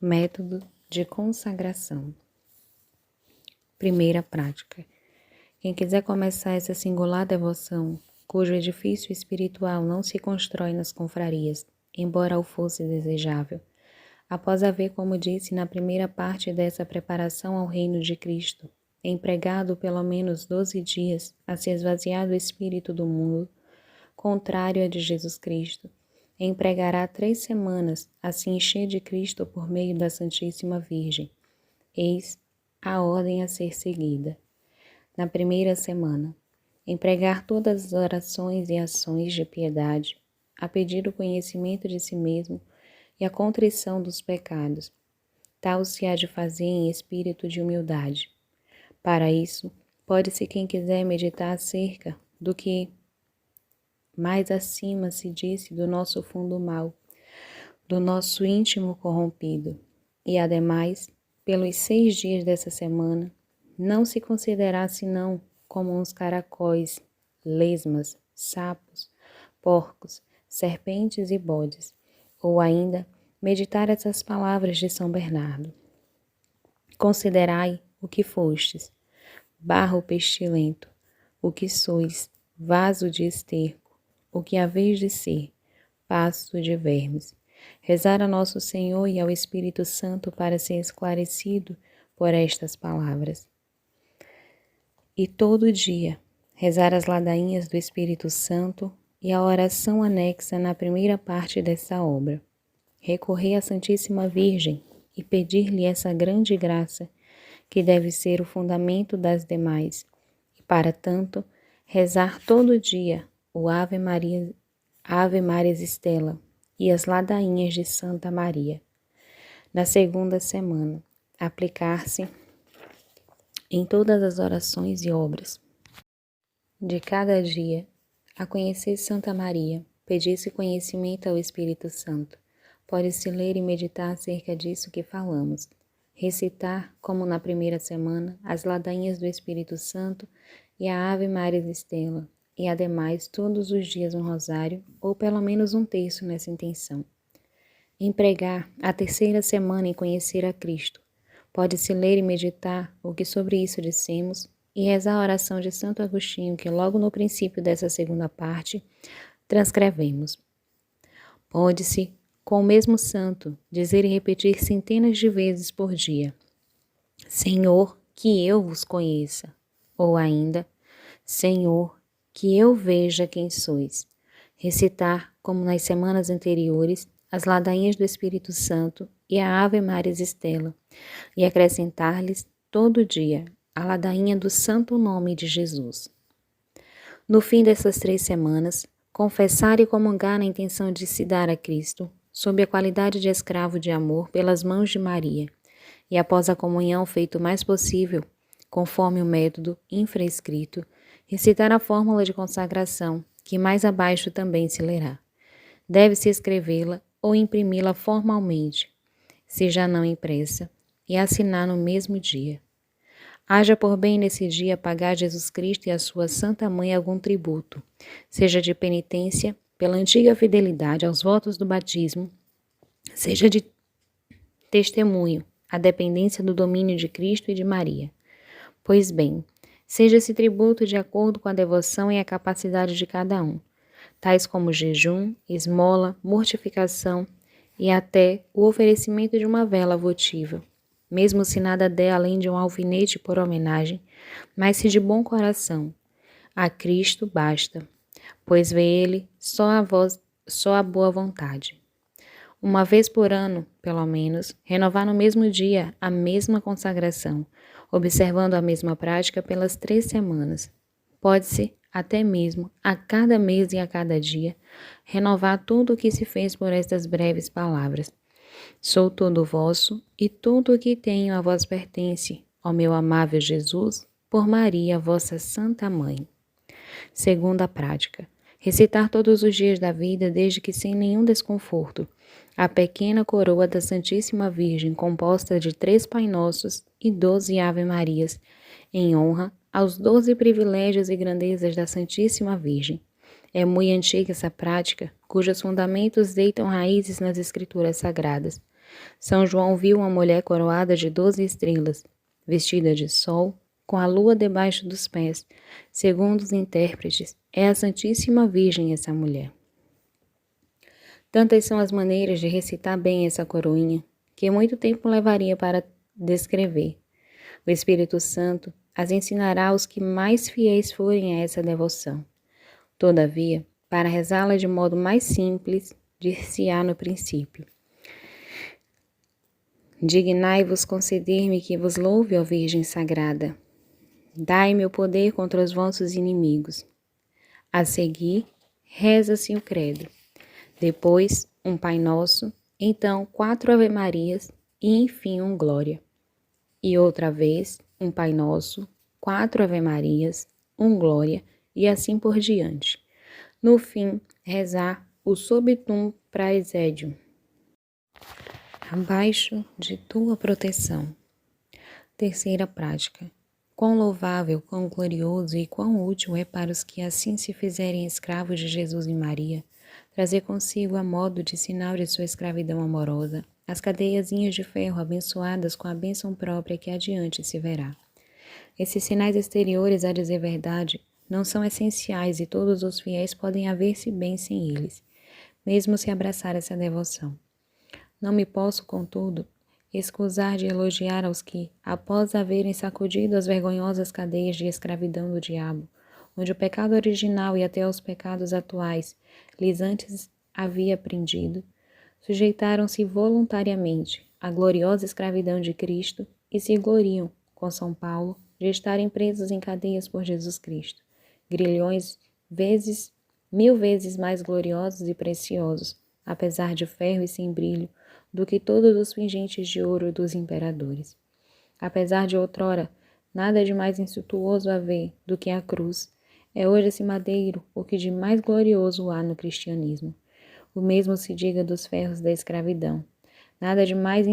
Método de consagração. Primeira prática. Quem quiser começar essa singular devoção, cujo edifício espiritual não se constrói nas confrarias, embora o fosse desejável, após haver, como disse na primeira parte dessa preparação ao reino de Cristo, empregado pelo menos 12 dias a se esvaziar do espírito do mundo, contrário a de Jesus Cristo, empregará 3 semanas a se encher de Cristo por meio da Santíssima Virgem. Eis a ordem a ser seguida. Na primeira semana, empregar todas as orações e ações de piedade, a pedir o conhecimento de si mesmo e a contrição dos pecados. Tal se há de fazer em espírito de humildade. Para isso, pode-se quem quiser meditar acerca do que mais acima se disse do nosso fundo mal, do nosso íntimo corrompido, e ademais, pelos 6 dias dessa semana, não se considerar senão como uns caracóis, lesmas, sapos, porcos, serpentes e bodes, ou ainda meditar essas palavras de São Bernardo. Considerai o que fostes, barro pestilento, o que sois, vaso de esterco, o que haveis de ser, pasto de vermes. Rezar a Nosso Senhor e ao Espírito Santo para ser esclarecido por estas palavras. E todo dia, rezar as ladainhas do Espírito Santo e a oração anexa na primeira parte dessa obra. Recorrer à Santíssima Virgem e pedir-lhe essa grande graça, que deve ser o fundamento das demais, e para tanto, rezar todo dia o Ave Maris Stella e as ladainhas de Santa Maria. Na segunda semana, aplicar-se em todas as orações e obras de cada dia a conhecer Santa Maria, pedir-se conhecimento ao Espírito Santo. Pode-se ler e meditar acerca disso que falamos. Recitar, como na primeira semana, as ladainhas do Espírito Santo e a Ave Maris Stella, e ademais todos os dias um rosário, ou pelo menos um terço nessa intenção. Empregar a terceira semana em conhecer a Cristo. Pode-se ler e meditar o que sobre isso dissemos, e rezar a oração de Santo Agostinho, que logo no princípio dessa segunda parte, transcrevemos. Pode-se, com o mesmo santo, dizer e repetir centenas de vezes por dia: Senhor, que eu vos conheça, ou ainda, Senhor, que eu veja quem sois. Recitar, como nas semanas anteriores, as ladainhas do Espírito Santo e a Ave Maris Stella, e acrescentar-lhes todo dia a ladainha do santo nome de Jesus. No fim dessas 3 semanas, confessar e comungar na intenção de se dar a Cristo, sob a qualidade de escravo de amor pelas mãos de Maria, e após a comunhão feito o mais possível, conforme o método infraescrito, recitar a fórmula de consagração, que mais abaixo também se lerá. Deve-se escrevê-la ou imprimi-la formalmente, se já não impressa, e assinar no mesmo dia. Haja por bem nesse dia pagar a Jesus Cristo e a sua Santa Mãe algum tributo, seja de penitência pela antiga fidelidade aos votos do batismo, seja de testemunho à dependência do domínio de Cristo e de Maria. Pois bem, seja esse tributo de acordo com a devoção e a capacidade de cada um, tais como jejum, esmola, mortificação e até o oferecimento de uma vela votiva, mesmo se nada der além de um alfinete por homenagem, mas se de bom coração. A Cristo basta, pois vê Ele só a boa vontade. Uma vez por ano, pelo menos, renovar no mesmo dia a mesma consagração, observando a mesma prática pelas 3 semanas. Pode-se, até mesmo, a cada mês e a cada dia, renovar tudo o que se fez por estas breves palavras. Sou todo vosso, e tudo o que tenho a vós pertence, ó meu amável Jesus, por Maria, vossa Santa Mãe. Segunda prática. Recitar todos os dias da vida, desde que sem nenhum desconforto, a pequena coroa da Santíssima Virgem, composta de 3 Pai Nossos e 12 Ave Marias, em honra aos 12 privilégios e grandezas da Santíssima Virgem. É muito antiga essa prática, cujos fundamentos deitam raízes nas Escrituras Sagradas. São João viu uma mulher coroada de 12 estrelas, vestida de sol, com a lua debaixo dos pés. Segundo os intérpretes, é a Santíssima Virgem essa mulher. Tantas são as maneiras de recitar bem essa coroinha, que muito tempo levaria para descrever. O Espírito Santo as ensinará aos que mais fiéis forem a essa devoção. Todavia, para rezá-la de modo mais simples, dir-se-á no princípio: dignai-vos conceder-me que vos louve, ó Virgem Sagrada. Dai-me o poder contra os vossos inimigos. A seguir, reza-se o credo. Depois, um Pai Nosso, então 4 Ave-Marias e, enfim, um Glória. E outra vez, um Pai Nosso, 4 Ave-Marias, um Glória e assim por diante. No fim, rezar o Subtum Praesidium. Abaixo de tua proteção. Terceira prática. Quão louvável, quão glorioso e quão útil é para os que assim se fizerem escravos de Jesus e Maria, trazer consigo a modo de sinal de sua escravidão amorosa, as cadeiazinhas de ferro abençoadas com a bênção própria que adiante se verá. Esses sinais exteriores, a dizer verdade, não são essenciais e todos os fiéis podem haver-se bem sem eles, mesmo se abraçar essa devoção. Não me posso, contudo, escusar de elogiar aos que, após haverem sacudido as vergonhosas cadeias de escravidão do diabo, onde o pecado original e até os pecados atuais lhes antes havia prendido, sujeitaram-se voluntariamente à gloriosa escravidão de Cristo e se gloriam, com São Paulo, de estarem presos em cadeias por Jesus Cristo, grilhões mil vezes mais gloriosos e preciosos, apesar de ferro e sem brilho, do que todos os pingentes de ouro dos imperadores. Apesar de outrora nada de mais insultuoso haver do que a cruz, é hoje esse madeiro o que de mais glorioso há no cristianismo. O mesmo se diga dos ferros da escravidão. Nada de mais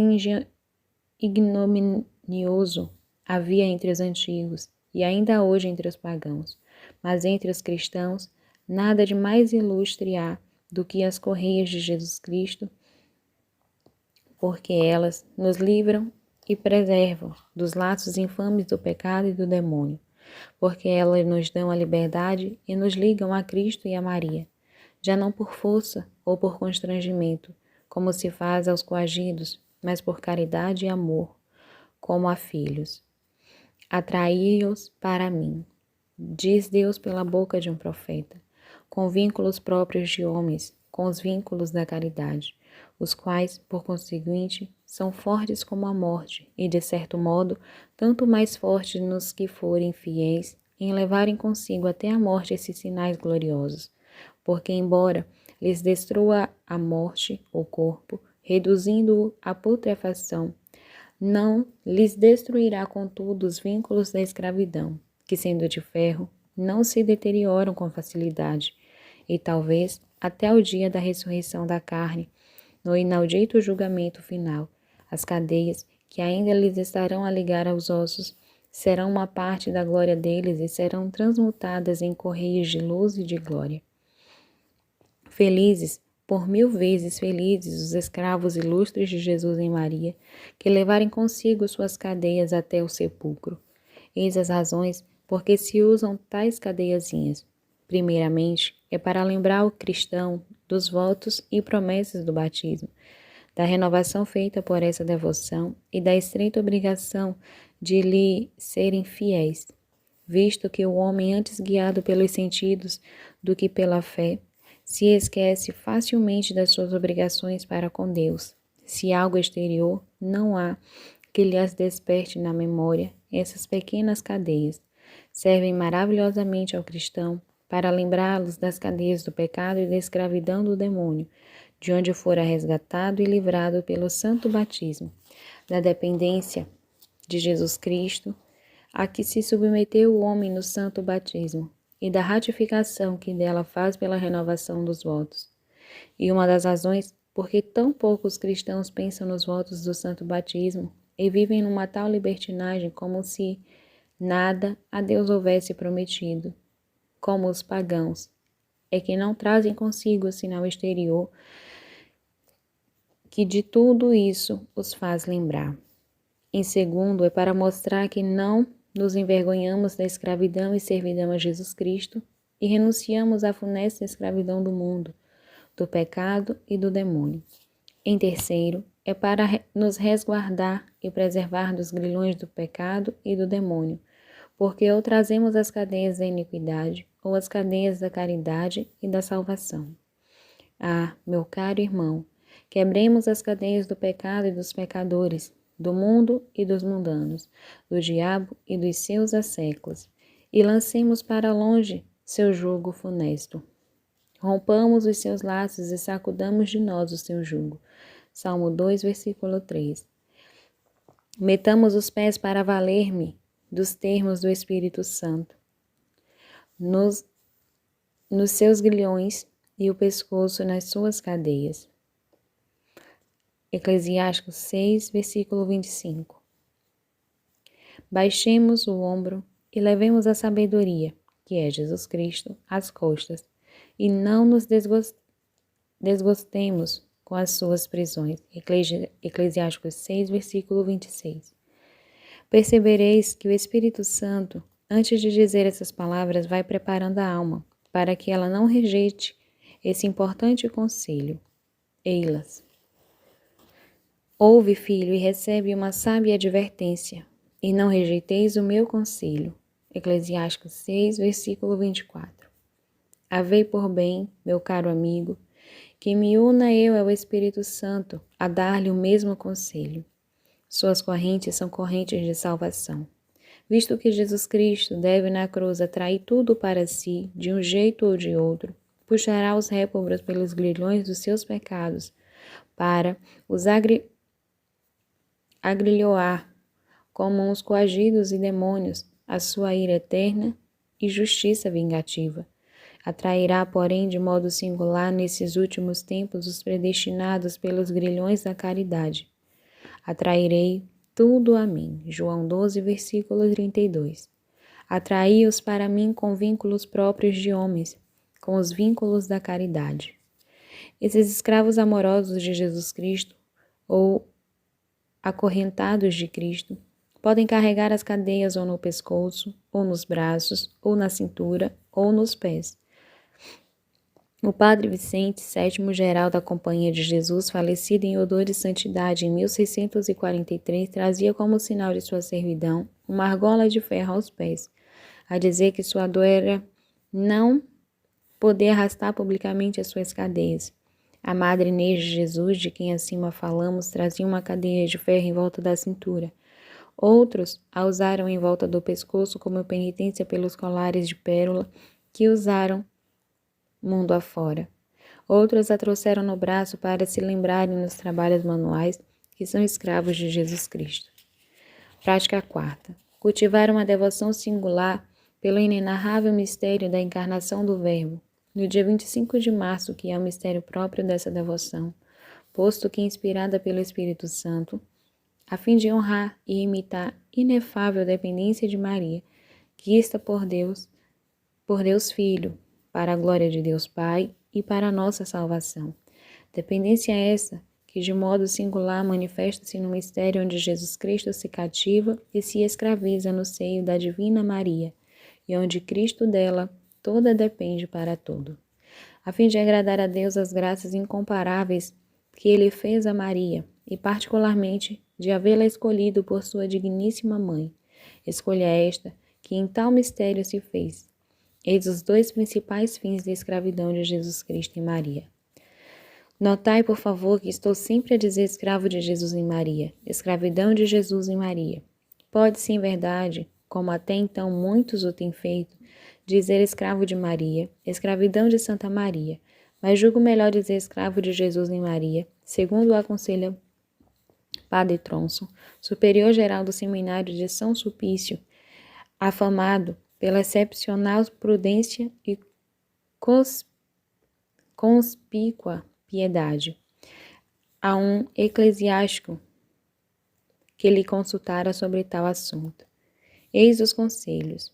ignominioso havia entre os antigos, e ainda hoje entre os pagãos, mas entre os cristãos, nada de mais ilustre há do que as correias de Jesus Cristo, porque elas nos livram e preservam dos laços infames do pecado e do demônio, porque elas nos dão a liberdade e nos ligam a Cristo e a Maria, já não por força ou por constrangimento, como se faz aos coagidos, mas por caridade e amor, como a filhos. Atraí-os para mim, diz Deus pela boca de um profeta, com vínculos próprios de homens, com os vínculos da caridade, os quais, por conseguinte, são fortes como a morte e, de certo modo, tanto mais fortes nos que forem fiéis em levarem consigo até a morte esses sinais gloriosos, porque, embora lhes destrua a morte o corpo, reduzindo-o à putrefação, não lhes destruirá, contudo, os vínculos da escravidão, que, sendo de ferro, não se deterioram com facilidade, e talvez até o dia da ressurreição da carne, no inaudito julgamento final, as cadeias que ainda lhes estarão a ligar aos ossos serão uma parte da glória deles e serão transmutadas em correios de luz e de glória. Felizes, por 1000 vezes felizes, os escravos ilustres de Jesus e Maria, que levarem consigo suas cadeias até o sepulcro. Eis as razões por que se usam tais cadeiazinhas. Primeiramente, é para lembrar o cristão dos votos e promessas do batismo, da renovação feita por essa devoção e da estreita obrigação de lhe serem fiéis, visto que o homem, antes guiado pelos sentidos do que pela fé, se esquece facilmente das suas obrigações para com Deus. Se algo exterior não há que lhes desperte na memória, essas pequenas cadeias servem maravilhosamente ao cristão para lembrá-los das cadeias do pecado e da escravidão do demônio, de onde fora resgatado e livrado pelo santo batismo, da dependência de Jesus Cristo, a que se submeteu o homem no santo batismo, e da ratificação que dela faz pela renovação dos votos. E uma das razões por que tão poucos cristãos pensam nos votos do santo batismo e vivem numa tal libertinagem como se nada a Deus houvesse prometido, como os pagãos, é que não trazem consigo o sinal exterior que de tudo isso os faz lembrar. Em segundo, é para mostrar que não nos envergonhamos da escravidão e servidão a Jesus Cristo e renunciamos à funesta escravidão do mundo, do pecado e do demônio. Em terceiro, é para nos resguardar e preservar dos grilhões do pecado e do demônio, porque ou trazemos as cadeias da iniquidade ou as cadeias da caridade e da salvação. Ah, meu caro irmão, quebremos as cadeias do pecado e dos pecadores, do mundo e dos mundanos, do diabo e dos seus asséculos, e lancemos para longe seu jugo funesto. Rompamos os seus laços e sacudamos de nós o seu jugo. Salmo 2, versículo 3. Metamos os pés para valer-me dos termos do Espírito Santo, nos seus grilhões e o pescoço nas suas cadeias. Eclesiásticos 6, versículo 25. Baixemos o ombro e levemos a sabedoria, que é Jesus Cristo, às costas, e não nos desgostemos com as suas prisões. Eclesiásticos 6, versículo 26. Percebereis que o Espírito Santo, antes de dizer essas palavras, vai preparando a alma, para que ela não rejeite esse importante conselho. Ei-las. Ouve, filho, e recebe uma sábia advertência, e não rejeiteis o meu conselho. Eclesiásticos 6, versículo 24. Havei por bem, meu caro amigo, que me una eu ao Espírito Santo a dar-lhe o mesmo conselho. Suas correntes são correntes de salvação. Visto que Jesus Cristo deve na cruz atrair tudo para si, de um jeito ou de outro, puxará os réprobos pelos grilhões dos seus pecados, para os agrilhoar, como uns coagidos e demônios, a sua ira eterna e justiça vingativa. Atrairá, porém, de modo singular nesses últimos tempos os predestinados pelos grilhões da caridade. Atrairei tudo a mim. João 12, versículo 32. Atraí-os para mim com vínculos próprios de homens, com os vínculos da caridade. Esses escravos amorosos de Jesus Cristo, ou acorrentados de Cristo, podem carregar as cadeias ou no pescoço, ou nos braços, ou na cintura, ou nos pés. O padre Vicente, sétimo geral da Companhia de Jesus, falecido em odor de santidade em 1643, trazia como sinal de sua servidão uma argola de ferro aos pés, a dizer que sua dor era não poder arrastar publicamente as suas cadeias. A Madre Inês de Jesus, de quem acima falamos, trazia uma cadeia de ferro em volta da cintura. Outros a usaram em volta do pescoço como penitência pelos colares de pérola que usaram mundo afora. Outros a trouxeram no braço para se lembrarem nos trabalhos manuais que são escravos de Jesus Cristo. Prática quarta. Cultivar uma devoção singular pelo inenarrável mistério da encarnação do Verbo. No dia 25 de março, que é o mistério próprio dessa devoção, posto que inspirada pelo Espírito Santo, a fim de honrar e imitar inefável dependência de Maria, que está por Deus Filho, para a glória de Deus Pai e para a nossa salvação. Dependência essa que de modo singular manifesta-se no mistério onde Jesus Cristo se cativa e se escraviza no seio da Divina Maria, e onde Cristo dela toda depende para tudo. A fim de agradar a Deus as graças incomparáveis que Ele fez a Maria, e particularmente de havê-la escolhido por sua digníssima mãe. Escolha esta que em tal mistério se fez. Eis os dois principais fins da escravidão de Jesus Cristo e Maria. Notai, por favor, que estou sempre a dizer escravo de Jesus em Maria, escravidão de Jesus em Maria. Pode-se, em verdade, como até então muitos o têm feito, dizer escravo de Maria, escravidão de Santa Maria, mas julgo melhor dizer escravo de Jesus em Maria, segundo o aconselha Padre Tronson, superior geral do seminário de São Sulpício, afamado pela excepcional prudência e conspícua piedade, a um eclesiástico que lhe consultara sobre tal assunto. Eis os conselhos.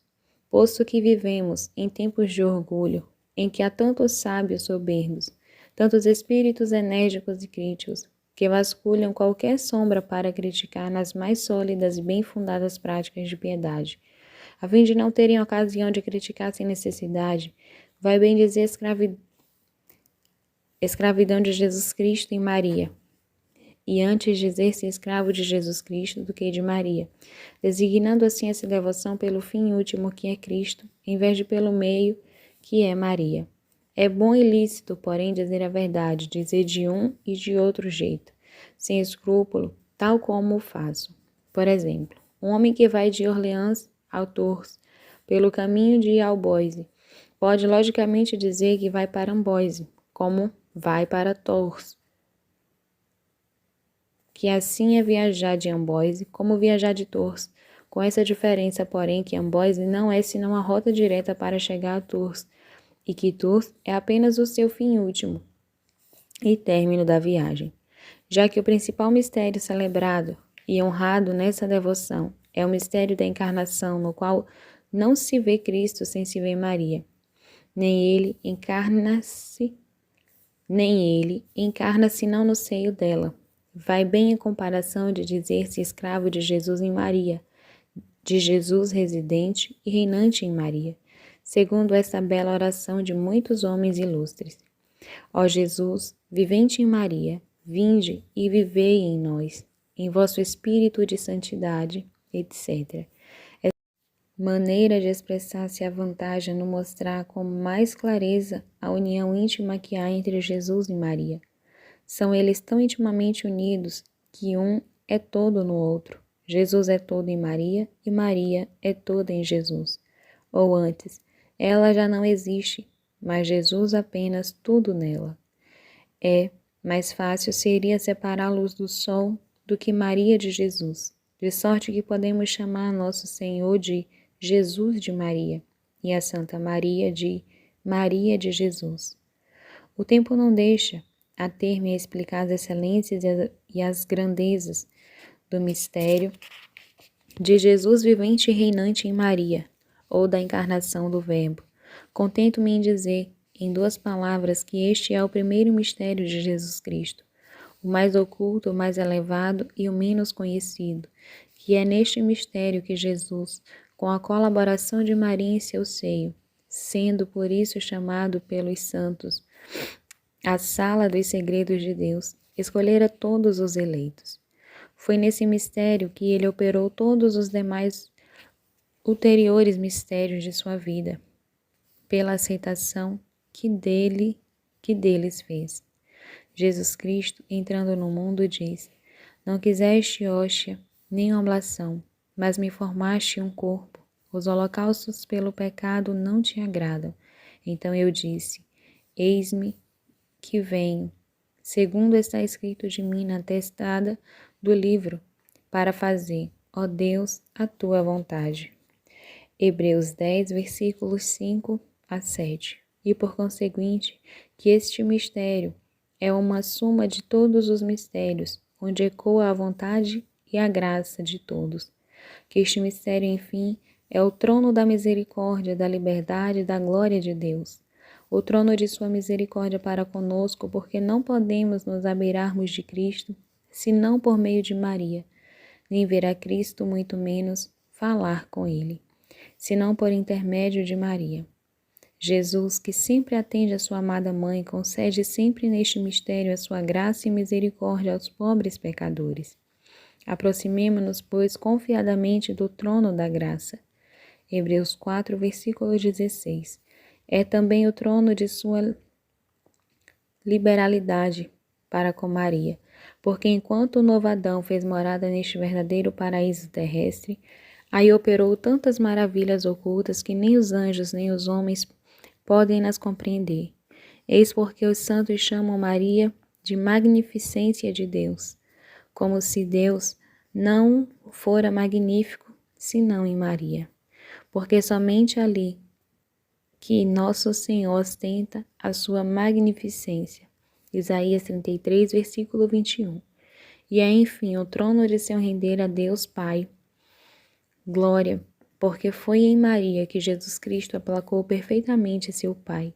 Posto que vivemos em tempos de orgulho, em que há tantos sábios soberbos, tantos espíritos enérgicos e críticos, que vasculham qualquer sombra para criticar nas mais sólidas e bem fundadas práticas de piedade. A fim de não terem ocasião de criticar sem necessidade, vai bem dizer escravidão de Jesus Cristo em Maria, e antes dizer-se escravo de Jesus Cristo do que de Maria, designando assim essa devoção pelo fim último que é Cristo, em vez de pelo meio que é Maria. É bom e lícito, porém, dizer a verdade, dizer de um e de outro jeito, sem escrúpulo, tal como o faço. Por exemplo, um homem que vai de Orleans ao Tours, pelo caminho de Alboise, pode logicamente dizer que vai para Amboise, como vai para Tours, que assim é viajar de Amboise como viajar de Tours, com essa diferença, porém, que Amboise não é senão a rota direta para chegar a Tours, e que Tours é apenas o seu fim último e término da viagem, já que o principal mistério celebrado e honrado nessa devoção é o mistério da encarnação, no qual não se vê Cristo sem se ver Maria, nem ele encarna-se não no seio dela. Vai bem em comparação de dizer-se escravo de Jesus em Maria, de Jesus residente e reinante em Maria, segundo esta bela oração de muitos homens ilustres. Ó Jesus, vivente em Maria, vinde e vivei em nós, em vosso espírito de santidade, etc. Maneira de expressar-se a vantagem no mostrar com mais clareza a união íntima que há entre Jesus e Maria. São eles tão intimamente unidos que um é todo no outro. Jesus é todo em Maria e Maria é toda em Jesus. Ou antes, ela já não existe, mas Jesus apenas tudo nela. Mais fácil seria separar a luz do sol do que Maria de Jesus, de sorte que podemos chamar nosso Senhor de Jesus de Maria e a Santa Maria de Jesus. O tempo não deixa a ter-me a explicar as excelências e as grandezas do mistério de Jesus vivente e reinante em Maria, ou da encarnação do Verbo. Contento-me em dizer, em duas palavras, que este é o primeiro mistério de Jesus Cristo, o mais oculto, o mais elevado e o menos conhecido, que é neste mistério que Jesus, com a colaboração de Maria em seu seio, sendo por isso chamado pelos santos a sala dos segredos de Deus, escolhera todos os eleitos. Foi nesse mistério que ele operou todos os demais ulteriores mistérios de sua vida, pela aceitação que deles fez. Jesus Cristo, entrando no mundo, diz: Não quiseste hóstia, nem oblação, mas me formaste um corpo. Os holocaustos pelo pecado não te agradam. Então eu disse: Eis-me que venho, segundo está escrito de mim na testada do livro, para fazer, ó Deus, a tua vontade. Hebreus 10, versículos 5 a 7. E por conseguinte, que este mistério é uma suma de todos os mistérios, onde ecoa a vontade e a graça de todos. Que este mistério, enfim, é o trono da misericórdia, da liberdade e da glória de Deus. O trono de sua misericórdia para conosco, porque não podemos nos abeirarmos de Cristo, senão por meio de Maria, nem ver a Cristo, muito menos falar com ele, senão por intermédio de Maria. Jesus, que sempre atende a sua amada mãe, concede sempre neste mistério a sua graça e misericórdia aos pobres pecadores. Aproximemo-nos, pois, confiadamente do trono da graça. Hebreus 4, versículo 16. É também o trono de sua liberalidade para com Maria, porque enquanto o novo Adão fez morada neste verdadeiro paraíso terrestre, aí operou tantas maravilhas ocultas que nem os anjos nem os homens podem nas compreender. Eis porque os santos chamam Maria de magnificência de Deus, como se Deus não fora magnífico senão em Maria, porque somente ali que nosso Senhor ostenta a sua magnificência. Isaías 33, versículo 21. E é, enfim, o trono de seu render a Deus Pai. Glória, porque foi em Maria que Jesus Cristo aplacou perfeitamente seu Pai.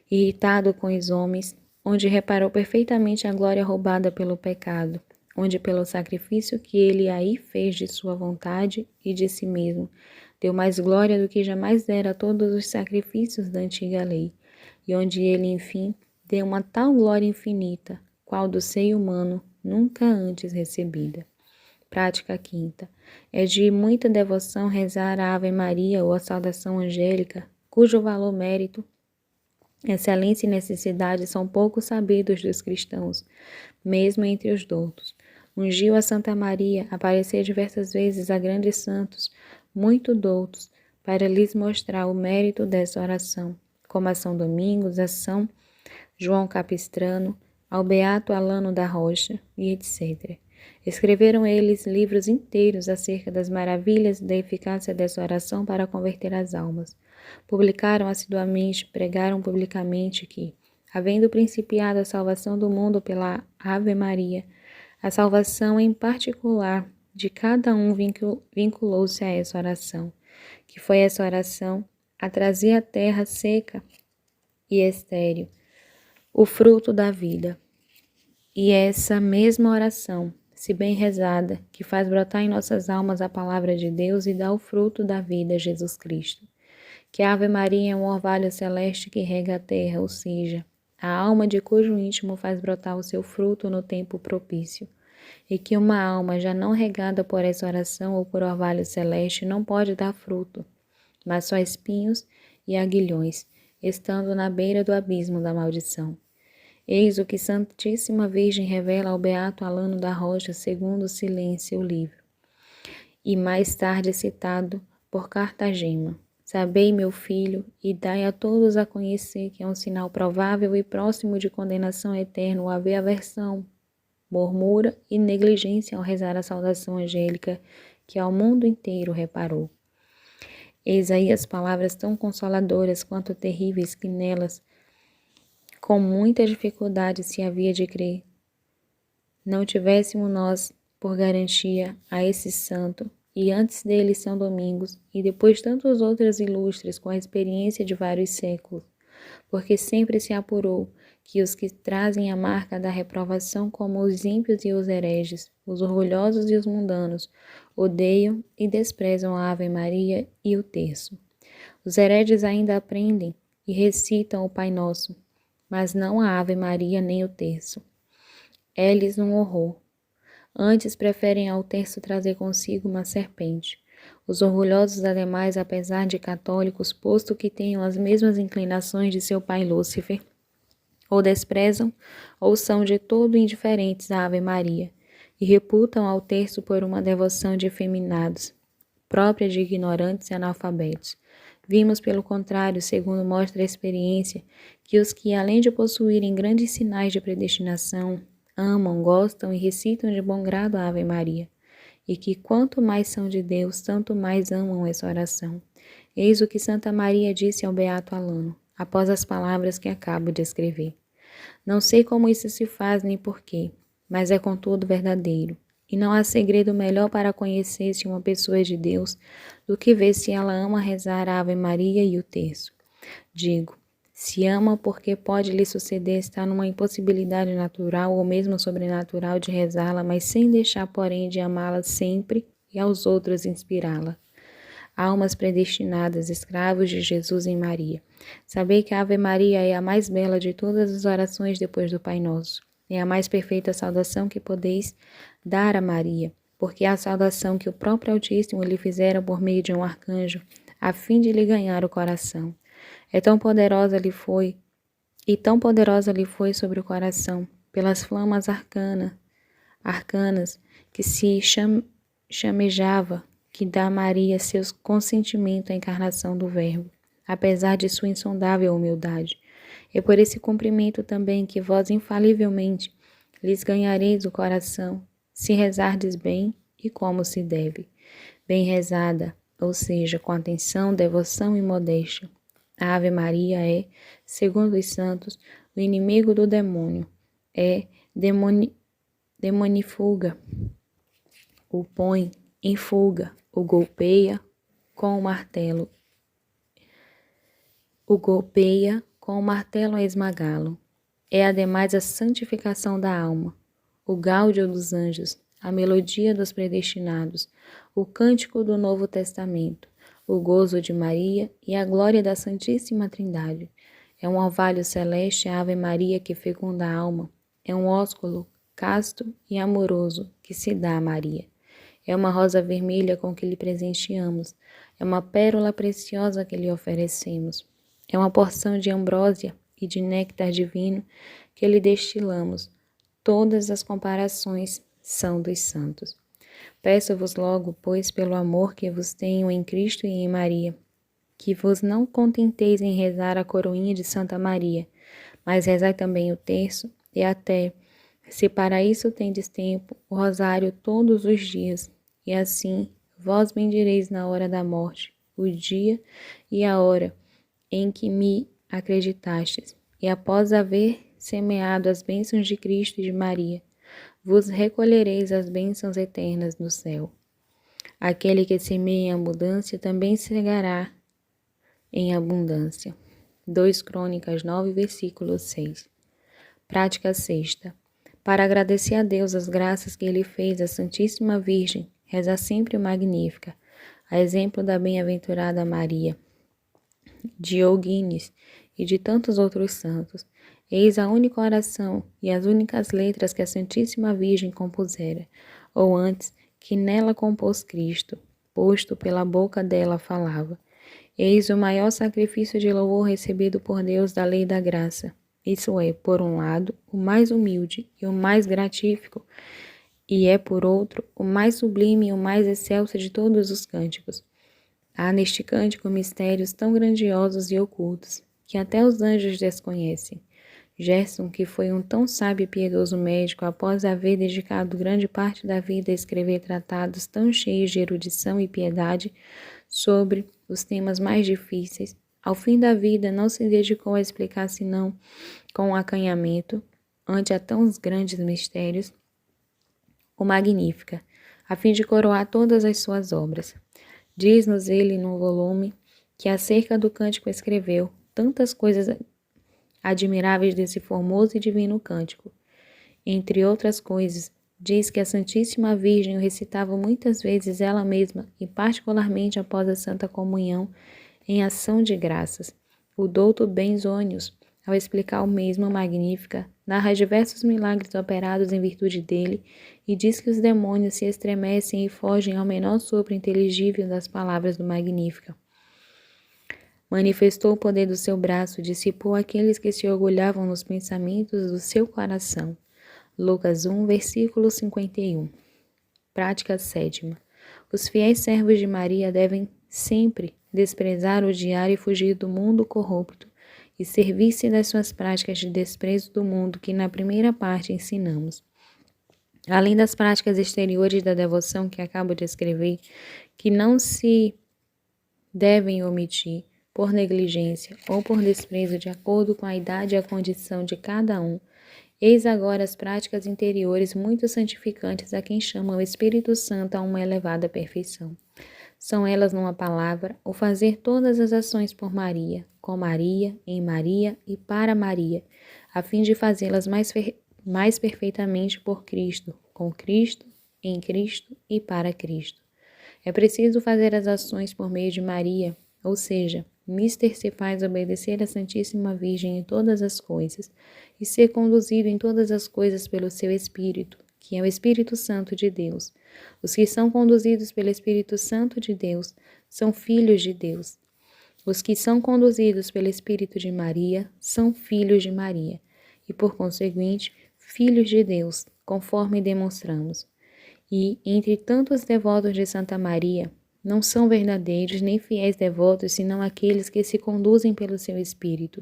Irritado com os homens, onde reparou perfeitamente a glória roubada pelo pecado, onde pelo sacrifício que ele aí fez de sua vontade e de si mesmo, deu mais glória do que jamais dera a todos os sacrifícios da antiga lei, e onde ele, enfim, deu uma tal glória infinita, qual do seio humano nunca antes recebida. Prática quinta. É de muita devoção rezar a Ave Maria ou a saudação angélica, cujo valor, mérito, excelência e necessidade são pouco sabidos dos cristãos, mesmo entre os doutos. Ungiu a Santa Maria, aparecer diversas vezes a grandes santos, muito doutos, para lhes mostrar o mérito dessa oração, como a São Domingos, a São João Capistrano, ao Beato Alano da Rocha, e etc. Escreveram eles livros inteiros acerca das maravilhas e da eficácia dessa oração para converter as almas. Publicaram assiduamente, pregaram publicamente que, havendo principiado a salvação do mundo pela Ave Maria, a salvação em particular de cada um vinculou-se a essa oração, que foi essa oração a trazer à terra seca e estéril o fruto da vida. E essa mesma oração, se bem rezada, que faz brotar em nossas almas a palavra de Deus e dá o fruto da vida, Jesus Cristo. Que a Ave Maria é um orvalho celeste que rega a terra, ou seja, a alma de cujo íntimo faz brotar o seu fruto no tempo propício. E que uma alma já não regada por essa oração ou por orvalho celeste não pode dar fruto, mas só espinhos e aguilhões, estando na beira do abismo da maldição. Eis o que Santíssima Virgem revela ao Beato Alano da Rocha, segundo Silêncio, o livro, e mais tarde citado por Cartagena. Sabei, meu filho, e dai a todos a conhecer que é um sinal provável e próximo de condenação eterna o haver aversão, murmura e negligência ao rezar a saudação angélica que ao mundo inteiro reparou. Eis aí as palavras tão consoladoras quanto terríveis que nelas, com muita dificuldade se havia de crer, não tivéssemos nós, por garantia, a esse santo, e antes dele São Domingos, e depois tantos outros ilustres com a experiência de vários séculos, porque sempre se apurou que os que trazem a marca da reprovação, como os ímpios e os hereges, os orgulhosos e os mundanos, odeiam e desprezam a Ave Maria e o terço. Os hereges ainda aprendem e recitam o Pai Nosso, mas não a Ave Maria nem o terço. É-lhes um horror. Antes preferem ao terço trazer consigo uma serpente. Os orgulhosos, ademais, apesar de católicos, posto que tenham as mesmas inclinações de seu pai Lúcifer, ou desprezam, ou são de todo indiferentes à Ave Maria, e reputam ao terço por uma devoção de efeminados, própria de ignorantes e analfabetos. Vimos, pelo contrário, segundo mostra a experiência, que os que, além de possuírem grandes sinais de predestinação, amam, gostam e recitam de bom grado a Ave Maria, e que quanto mais são de Deus, tanto mais amam essa oração. Eis o que Santa Maria disse ao Beato Alano, após as palavras que acabo de escrever. Não sei como isso se faz nem porquê, mas é contudo verdadeiro. E não há segredo melhor para conhecer se uma pessoa é de Deus do que ver se ela ama rezar a Ave Maria e o terço. Digo, se ama porque pode lhe suceder estar numa impossibilidade natural ou mesmo sobrenatural de rezá-la, mas sem deixar, porém, de amá-la sempre e aos outros inspirá-la. Almas predestinadas, escravos de Jesus em Maria. Sabei que a Ave Maria é a mais bela de todas as orações depois do Pai Nosso. É a mais perfeita saudação que podeis dar a Maria, porque é a saudação que o próprio Altíssimo lhe fizera por meio de um arcanjo, a fim de lhe ganhar o coração. Tão poderosa lhe foi sobre o coração, pelas flamas arcanas, que se chamejava, que dá a Maria seu consentimento à encarnação do Verbo, apesar de sua insondável humildade. É por esse cumprimento também que vós infalivelmente lhes ganhareis o coração, se rezardes bem e como se deve. Bem rezada, ou seja, com atenção, devoção e modéstia. A Ave Maria é, segundo os santos, o inimigo do demônio. É demonifuga, o põe em fuga, o golpeia com o martelo. O golpeia com o martelo a esmagá-lo. É ademais a santificação da alma, o gáudio dos anjos, a melodia dos predestinados, o cântico do Novo Testamento, o gozo de Maria e a glória da Santíssima Trindade. É um orvalho celeste, a Ave Maria que fecunda a alma. É um ósculo casto e amoroso que se dá a Maria. É uma rosa vermelha com que lhe presenteamos. É uma pérola preciosa que lhe oferecemos. É uma porção de ambrósia e de néctar divino que lhe destilamos. Todas as comparações são dos santos. Peço-vos logo, pois, pelo amor que vos tenho em Cristo e em Maria, que vos não contenteis em rezar a coroinha de Santa Maria, mas rezai também o terço e até, se para isso tendes tempo, o rosário todos os dias, e assim vós bendireis na hora da morte, o dia e a hora em que me acreditastes, e após haver semeado as bênçãos de Cristo e de Maria, vos recolhereis as bênçãos eternas no céu. Aquele que semeia em abundância também cegará em abundância. 2 Crônicas 9, versículo 6. Prática sexta. Para agradecer a Deus as graças que Ele fez à Santíssima Virgem, reza sempre o Magnífica, a exemplo da bem-aventurada Maria, Diogenes e de tantos outros santos. Eis a única oração e as únicas letras que a Santíssima Virgem compusera, ou antes, que nela compôs Cristo, posto pela boca dela falava. Eis o maior sacrifício de louvor recebido por Deus da lei da graça. Isso é, por um lado, o mais humilde e o mais gratífico, e é, por outro, o mais sublime e o mais excelso de todos os cânticos. Há neste cântico mistérios tão grandiosos e ocultos, que até os anjos desconhecem. Gerson, que foi um tão sábio e piedoso médico, após haver dedicado grande parte da vida a escrever tratados tão cheios de erudição e piedade sobre os temas mais difíceis, ao fim da vida não se dedicou a explicar senão com um acanhamento, ante a tão grandes mistérios, o Magnífica, a fim de coroar todas as suas obras. Diz-nos ele no volume que acerca do cântico escreveu tantas coisas admiráveis desse formoso e divino cântico. Entre outras coisas, diz que a Santíssima Virgem o recitava muitas vezes ela mesma e particularmente após a Santa Comunhão em ação de graças. O douto Benzônios, ao explicar o mesmo Magnífica, narra diversos milagres operados em virtude dele e diz que os demônios se estremecem e fogem ao menor sopro inteligível das palavras do Magnífica. Manifestou o poder do seu braço, dissipou aqueles que se orgulhavam nos pensamentos do seu coração. Lucas 1, versículo 51. Prática sétima. Os fiéis servos de Maria devem sempre desprezar, odiar e fugir do mundo corrupto e servir-se das suas práticas de desprezo do mundo que na primeira parte ensinamos. Além das práticas exteriores da devoção que acabo de escrever, que não se devem omitir, por negligência ou por desprezo de acordo com a idade e a condição de cada um, eis agora as práticas interiores muito santificantes a quem chama o Espírito Santo a uma elevada perfeição. São elas, numa palavra, o fazer todas as ações por Maria, com Maria, em Maria e para Maria, a fim de fazê-las mais perfeitamente por Cristo, com Cristo, em Cristo e para Cristo. É preciso fazer as ações por meio de Maria, ou seja, mister se faz obedecer à Santíssima Virgem em todas as coisas e ser conduzido em todas as coisas pelo seu Espírito, que é o Espírito Santo de Deus. Os que são conduzidos pelo Espírito Santo de Deus são filhos de Deus. Os que são conduzidos pelo Espírito de Maria são filhos de Maria e, por conseguinte, filhos de Deus, conforme demonstramos. E, entre tantos devotos de Santa Maria, não são verdadeiros nem fiéis devotos, senão aqueles que se conduzem pelo seu Espírito.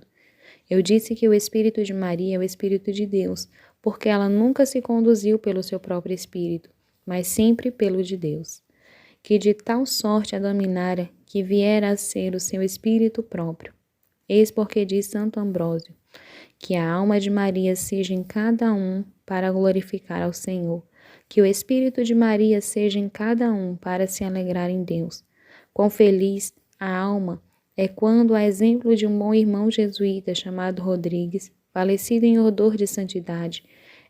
Eu disse que o Espírito de Maria é o Espírito de Deus, porque ela nunca se conduziu pelo seu próprio Espírito, mas sempre pelo de Deus, que de tal sorte a dominara que viera a ser o seu Espírito próprio. Eis porque diz Santo Ambrósio, que a alma de Maria seja em cada um para glorificar ao Senhor, que o Espírito de Maria seja em cada um para se alegrar em Deus. Quão feliz a alma é quando, a exemplo de um bom irmão jesuíta chamado Rodrigues, falecida em odor de santidade,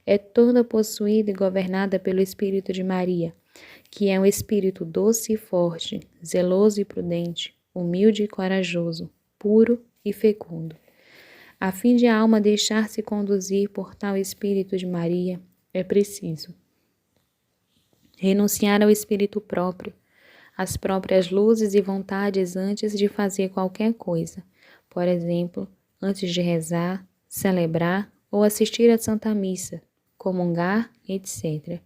é toda possuída e governada pelo Espírito de Maria, que é um espírito doce e forte, zeloso e prudente, humilde e corajoso, puro e fecundo. A fim de a alma deixar-se conduzir por tal Espírito de Maria, é preciso renunciar ao espírito próprio, às próprias luzes e vontades antes de fazer qualquer coisa, por exemplo, antes de rezar, celebrar ou assistir à Santa Missa, comungar, etc.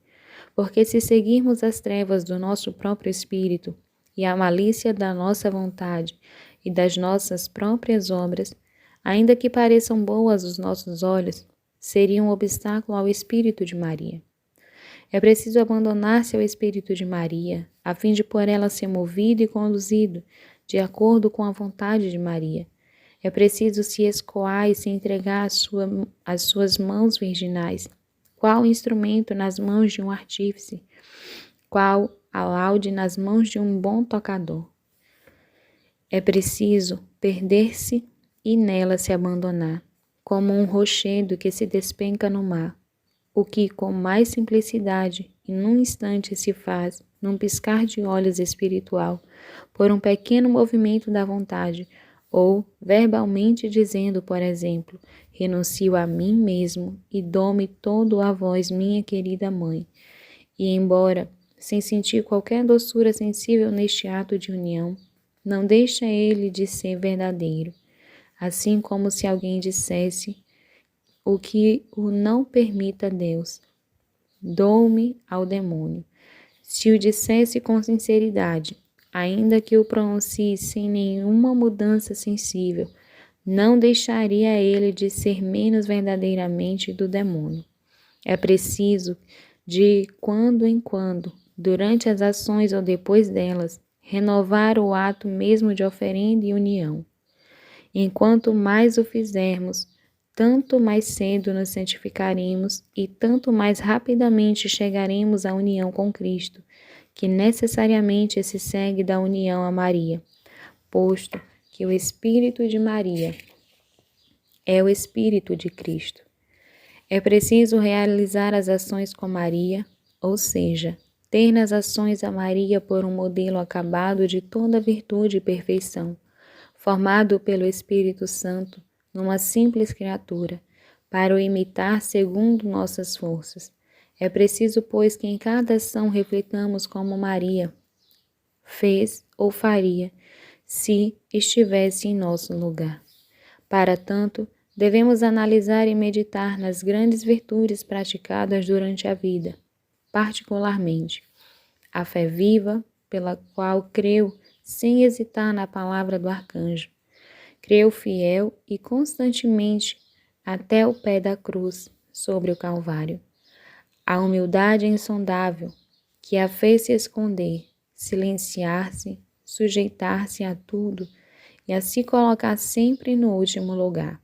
Porque se seguirmos as trevas do nosso próprio espírito e a malícia da nossa vontade e das nossas próprias obras, ainda que pareçam boas aos nossos olhos, seriam um obstáculo ao Espírito de Maria. É preciso abandonar-se ao Espírito de Maria, a fim de por ela ser movido e conduzido, de acordo com a vontade de Maria. É preciso se escoar e se entregar às suas mãos virginais, qual instrumento nas mãos de um artífice, qual alaude nas mãos de um bom tocador. É preciso perder-se e nela se abandonar, como um rochedo que se despenca no mar, o que com mais simplicidade e num instante se faz, num piscar de olhos espiritual, por um pequeno movimento da vontade, ou verbalmente dizendo, por exemplo, renuncio a mim mesmo e dou-me todo a vós, minha querida mãe. E embora, sem sentir qualquer doçura sensível neste ato de união, não deixa ele de ser verdadeiro, assim como se alguém dissesse o que o não permita Deus, dou-me ao demônio. Se o dissesse com sinceridade, ainda que o pronuncie sem nenhuma mudança sensível, não deixaria ele de ser menos verdadeiramente do demônio. É preciso, de quando em quando, durante as ações ou depois delas, renovar o ato mesmo de oferenda e união. Enquanto mais o fizermos, tanto mais cedo nos santificaremos e tanto mais rapidamente chegaremos à união com Cristo, que necessariamente se segue da união a Maria, posto que o Espírito de Maria é o Espírito de Cristo. É preciso realizar as ações com Maria, ou seja, ter nas ações a Maria por um modelo acabado de toda virtude e perfeição, formado pelo Espírito Santo numa simples criatura, para o imitar segundo nossas forças. É preciso, pois, que em cada ação reflitamos como Maria fez ou faria, se estivesse em nosso lugar. Para tanto, devemos analisar e meditar nas grandes virtudes praticadas durante a vida, particularmente a fé viva, pela qual creu sem hesitar na palavra do arcanjo. Creu fiel e constantemente até o pé da cruz, sobre o Calvário. A humildade insondável, que a fez se esconder, silenciar-se, sujeitar-se a tudo e a se colocar sempre no último lugar.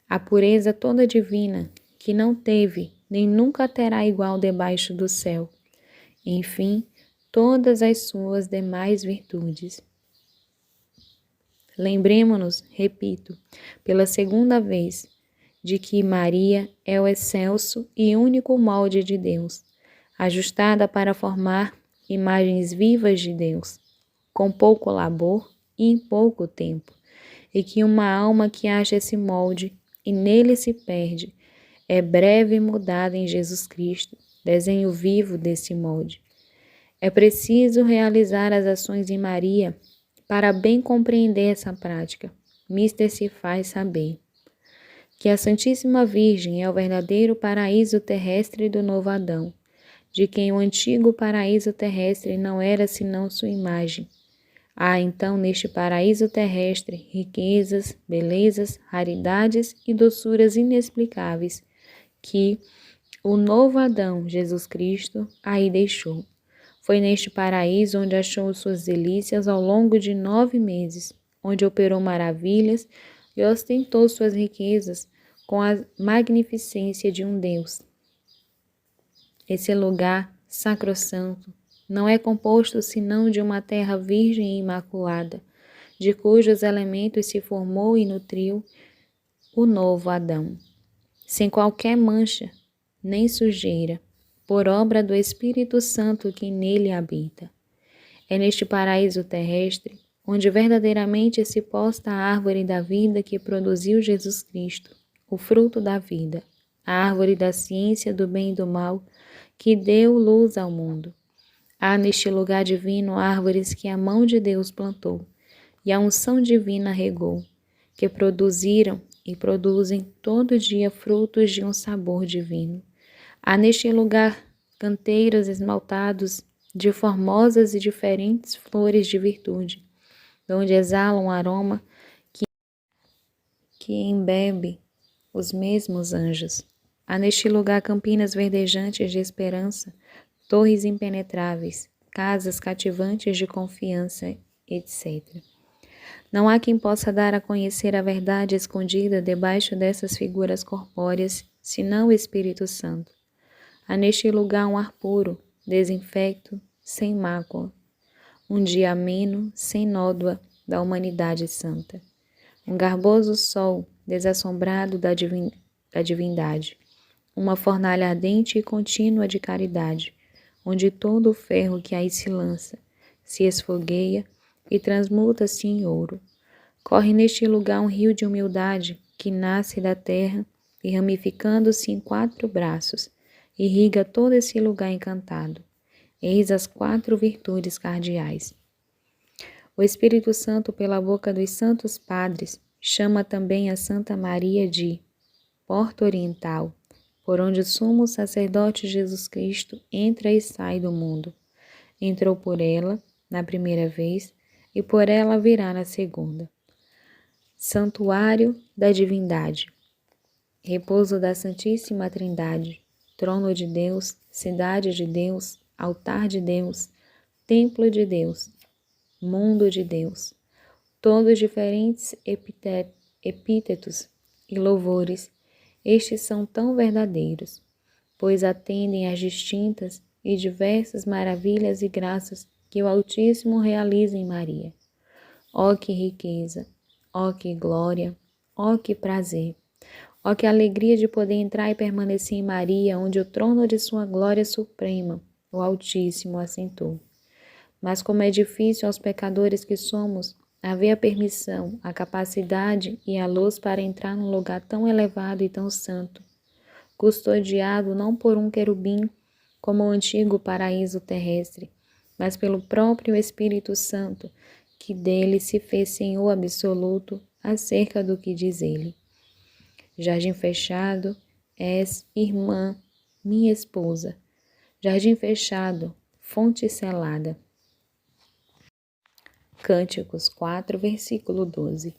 A pureza toda divina, que não teve nem nunca terá igual debaixo do céu. Enfim, todas as suas demais virtudes. Lembremo-nos, repito, pela segunda vez, de que Maria é o excelso e único molde de Deus, ajustada para formar imagens vivas de Deus, com pouco labor e em pouco tempo, e que uma alma que acha esse molde e nele se perde, é breve mudada em Jesus Cristo, desenho vivo desse molde. É preciso realizar as ações em Maria para bem compreender essa prática. Mister se faz saber que a Santíssima Virgem é o verdadeiro paraíso terrestre do novo Adão, de quem o antigo paraíso terrestre não era senão sua imagem. Há então neste paraíso terrestre riquezas, belezas, raridades e doçuras inexplicáveis que o novo Adão, Jesus Cristo, aí deixou. Foi neste paraíso onde achou suas delícias ao longo de 9 meses, onde operou maravilhas e ostentou suas riquezas com a magnificência de um Deus. Esse lugar sacrossanto não é composto senão de uma terra virgem e imaculada, de cujos elementos se formou e nutriu o novo Adão. sem qualquer mancha nem sujeira, por obra do Espírito Santo que nele habita. É neste paraíso terrestre, onde verdadeiramente se posta a árvore da vida que produziu Jesus Cristo, o fruto da vida, a árvore da ciência do bem e do mal, que deu luz ao mundo. Há neste lugar divino árvores que a mão de Deus plantou e a unção divina regou, que produziram e produzem todo dia frutos de um sabor divino. Há neste lugar canteiros esmaltados de formosas e diferentes flores de virtude, onde exala um aroma que embebe os mesmos anjos. Há neste lugar campinas verdejantes de esperança, torres impenetráveis, casas cativantes de confiança, etc. Não há quem possa dar a conhecer a verdade escondida debaixo dessas figuras corpóreas, senão o Espírito Santo. Há neste lugar um ar puro, desinfecto, sem mácula, um dia ameno, sem nódoa da humanidade santa. Um garboso sol desassombrado da divindade, uma fornalha ardente e contínua de caridade, onde todo o ferro que aí se lança se esfogueia e transmuta-se em ouro. Corre neste lugar um rio de humildade que nasce da terra e, ramificando-se em 4 braços, irriga todo esse lugar encantado. Eis as 4 virtudes cardeais. O Espírito Santo, pela boca dos santos padres, chama também a Santa Maria de Porta Oriental, por onde o sumo sacerdote Jesus Cristo entra e sai do mundo. Entrou por ela na primeira vez e por ela virá na segunda. Santuário da Divindade, repouso da Santíssima Trindade, trono de Deus, cidade de Deus, altar de Deus, templo de Deus, mundo de Deus, todos diferentes epítetos e louvores, estes são tão verdadeiros, pois atendem às distintas e diversas maravilhas e graças que o Altíssimo realiza em Maria. Ó que riqueza, ó que glória, ó que prazer, ó que alegria de poder entrar e permanecer em Maria, onde o trono de sua glória suprema, o Altíssimo, assentou. Mas como é difícil aos pecadores que somos haver a permissão, a capacidade e a luz para entrar num lugar tão elevado e tão santo, custodiado não por um querubim, como o antigo paraíso terrestre, mas pelo próprio Espírito Santo, que dele se fez Senhor absoluto acerca do que diz ele. Jardim fechado, és irmã, minha esposa. Jardim fechado, fonte selada. Cânticos 4, versículo 12.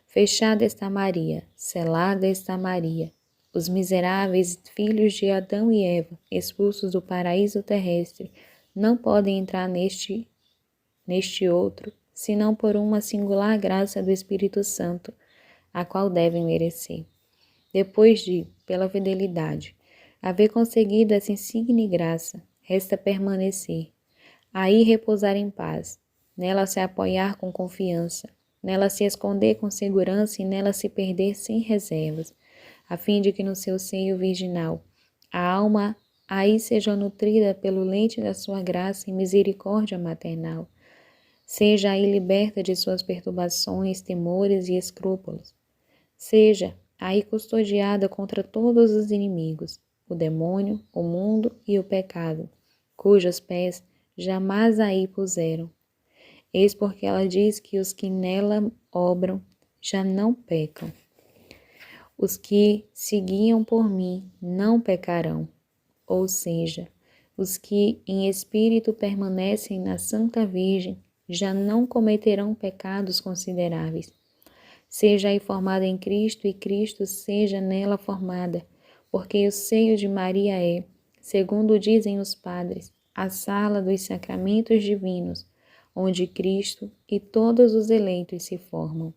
Fechada está Maria, selada está Maria. Os miseráveis filhos de Adão e Eva, expulsos do paraíso terrestre, não podem entrar neste outro, senão por uma singular graça do Espírito Santo, a qual devem merecer. Depois de, pela fidelidade, haver conseguido essa insigne graça, resta permanecer, aí repousar em paz, nela se apoiar com confiança, nela se esconder com segurança e nela se perder sem reservas, a fim de que no seu seio virginal a alma aí seja nutrida pelo leite da sua graça e misericórdia maternal, seja aí liberta de suas perturbações, temores e escrúpulos, seja aí custodiada contra todos os inimigos, o demônio, o mundo e o pecado, cujos pés jamais aí puseram. Eis porque ela diz que os que nela obram já não pecam. Os que se guiam por mim não pecarão, ou seja, os que em espírito permanecem na Santa Virgem já não cometerão pecados consideráveis. Seja aí formada em Cristo e Cristo seja nela formada, porque o seio de Maria é, segundo dizem os padres, a sala dos sacramentos divinos, onde Cristo e todos os eleitos se formam.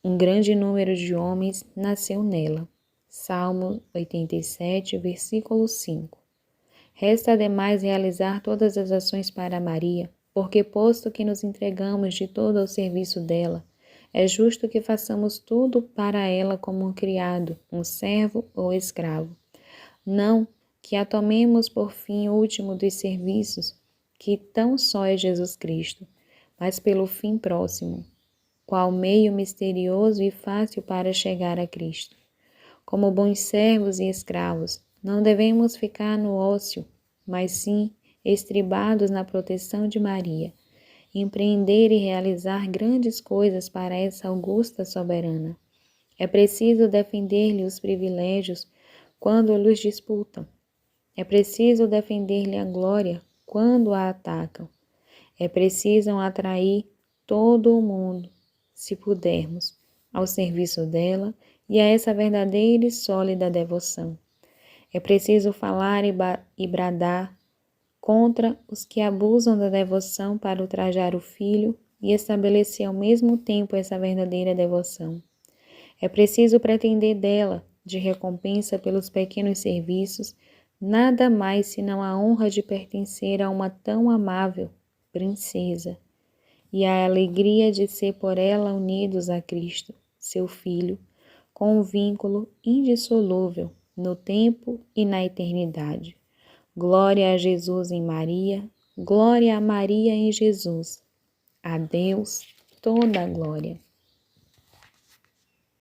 Um grande número de homens nasceu nela. Salmo 87, versículo 5. Resta ademais realizar todas as ações para Maria, porque posto que nos entregamos de todo ao serviço dela, É justo que façamos tudo para ela como um criado, um servo ou escravo. Não que a tomemos por fim último dos serviços, que tão só é Jesus Cristo, mas pelo fim próximo, qual meio misterioso e fácil para chegar a Cristo. Como bons servos e escravos, não devemos ficar no ócio, mas sim estribados na proteção de Maria, empreender e realizar grandes coisas para essa augusta soberana. É preciso defender-lhe os privilégios quando os disputam. É preciso defender-lhe a glória quando a atacam. É preciso atrair todo o mundo, se pudermos, ao serviço dela e a essa verdadeira e sólida devoção. É preciso falar e bradar contra os que abusam da devoção para ultrajar o Filho e estabelecer ao mesmo tempo essa verdadeira devoção. É preciso pretender dela, de recompensa pelos pequenos serviços, nada mais senão a honra de pertencer a uma tão amável princesa e a alegria de ser por ela unidos a Cristo, seu Filho, com um vínculo indissolúvel no tempo e na eternidade. Glória a Jesus em Maria, glória a Maria em Jesus. A Deus toda a glória.